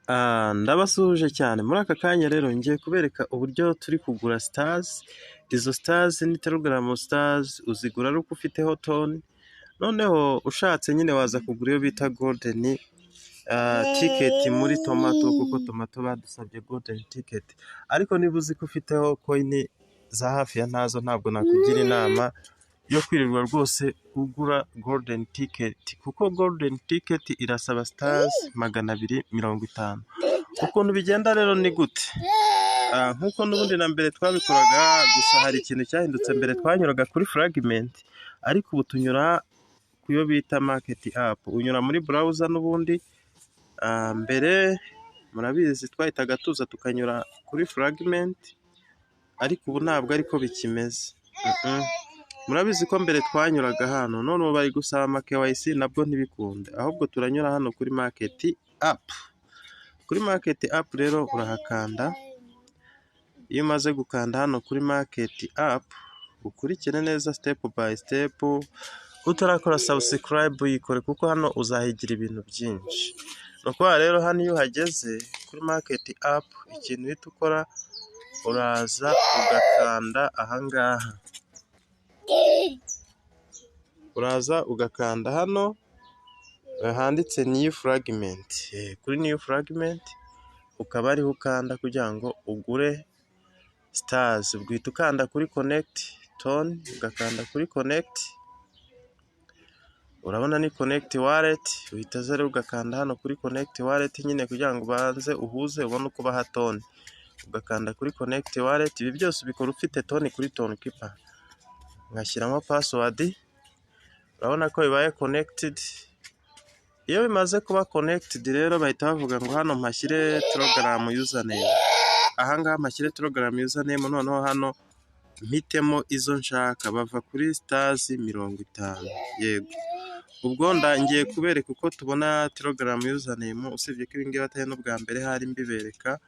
Ndabasuhuje cyane muri aka kanya rero ngiye kubereka uburyo turi kugura stars. Izo stars ni Telegram stars, uzigura ari uko ufiteho toni, noneho ushatse nyine waza kugura iyo bita golden ticket muri tomato, kuko tomato badusabye golden ticket. Ariko niba uzi ko ufiteho coin za hafi ya ntazo, ntabwo nakugira inama yo kwirirwa rwose ugura golden ticket, kuko golden ticket irasaba stars 250. Ukuntu bigenda rero ni gute? Nkuko n'ubundi na mbere twabikoraga, gusa hari ikintu cyahindutse. Mbere twanyuraga kuri fragment, ariko ubu tunyura ku yo bita market app. Unyura muri browser n'ubundi. Mbere murabizi twahitaga tuza tukanyura kuri fragment, ariko ubu ntabwo ariko bikimeze. Murabizi ko mbere twanyuraga hano, none ubu bari gusaba KYC nabwo ntibikunde, ahubwo turanyura hano kuri market app. Kuri market app rero urahakanda. Iyo umaze gukanda hano kuri market app, ukurikire neza step by step. Utarakora subscribe yikore, kuko hano uzahigira ibintu byinshi. Nuko rero hano iyo uhageze kuri market app, ikintu uhita ukora uraza ugakanda ahangaha. Uraza ugakanda hano handitse new fragment. Kuri new fragment ukaba ariho ukanda kugira ngo ugure stars. Ubwita ukanda kuri connect tone, ugakanda kuri connect. Urabona ni connect wallet, uhita zero ugakanda hano kuri connect wallet nyine kugira ngo ubanze uhuze ubone uko baha tone. Ugakanda kuri connect wallet. Ibi byose ubikora ufite tone kuri tone keeper. Ngashyiramo password. Urabona ko bibaye connected. Iyo bimaze kuba connected rero bahita bavuga ngo hano mpashyire Telegram username. Ahangaha mpashyire Telegram username, noneho hano mpitemo izo nshaka. Bava kuri stars 50. Yego, ubwo ndangiye kubereka uko tubona Telegram username, usibye ko ibingibi atari no bwa mbere hari mbibereka.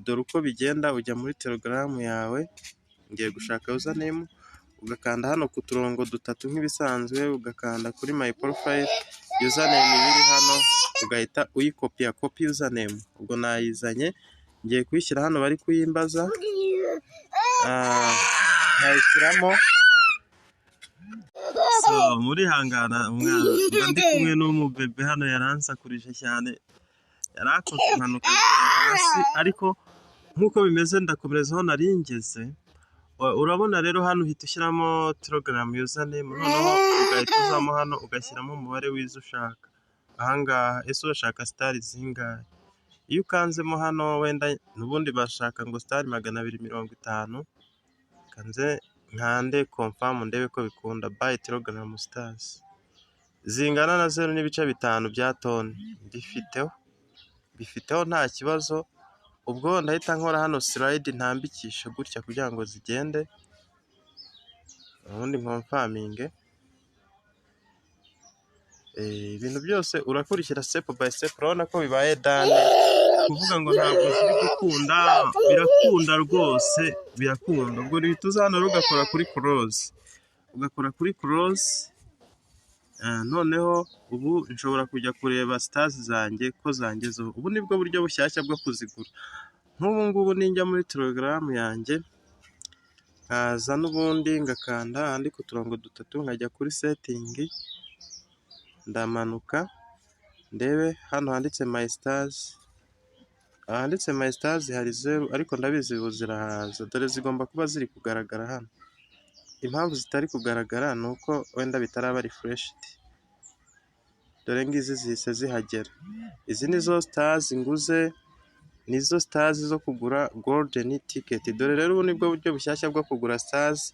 Dore uko bigenda. Ujya muri Telegram yawe, ngiye gushaka username, ugakanda hano ku turongo dutatu nk'ibisanzwe, ugakanda kuri my profile. Username biri hano ugahita uyikopia, copy username. Ubwo nayizanye, ngiye kuyishyira hano bari kuyimbaza. Nayishyiramo. Muri hangana umwana ndi kumwe n'umubebe hano yaransakurije cyane, yarakoze impanuka hasi, ariko nkuko bimeze ndakomereza aho naringeze. Urabona rero hano uhita ushyiramo Telegram username, noneho ugahita uzamo hano ugashyiramo umubare w'izo ushaka. Ahangaha ese urashaka stars zingahe? Iyo ukanzemo hano, wenda n'ubundi bashaka ngo star 250, kanze nkande confirm ndebe ko bikunda. Buy Telegram stars zingana na 0.5 bya tone. Bifiteho nta kibazo. Ubwo ndahita nkora hano slide ntambikisha gutya kugira ngo zigende, ubundi confirming. Ibintu byose urakurikira step by step. Urabona ko bibaye done. Kuvuga ngo ntabwo ziri gukunda, birakunda rwose, birakunda. Ubwo uhita uza hano ugakora kuri close, ugakora kuri close. Noneho ubu nshobora kujya kureba stars zanjye ko zangezeho. Ubu nibwo buryo bushyashya bwo kuzigura. Nk'ubu ngubu ninjya muri Telegram yanjye, nkaza n'ubundi ngakanda ahandi ku turongo dutatu, nkajya kuri setting, ndamanuka ndebe hano handitse my stars. Handitse my stars hari 0, ariko ndabizi ubu zirahaza. Dore zigomba kuba ziri kugaragara hano. Impamvu zitari kugaragara ni uko wenda bitaraba refreshed. Dore ngizi zihise zihagera. Izi nizo stars nguze, nizo stars zo kugura golden ticket. Dore rero ubu nibwo buryo bushyashya bwo kugura stars.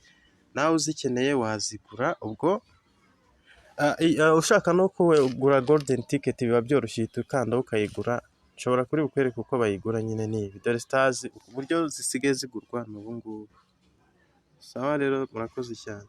Nawe uzikeneye wazigura. Ubwo ushaka no kugura golden ticket biba byoroshye, uhita ukanda ukayigura. Nshobora kuri bukwereka uko bayigura nyine nibi. Dore stars uburyo zisigaye zigurwa n'ubu ngubu. Sawa rero, murakoze cyane.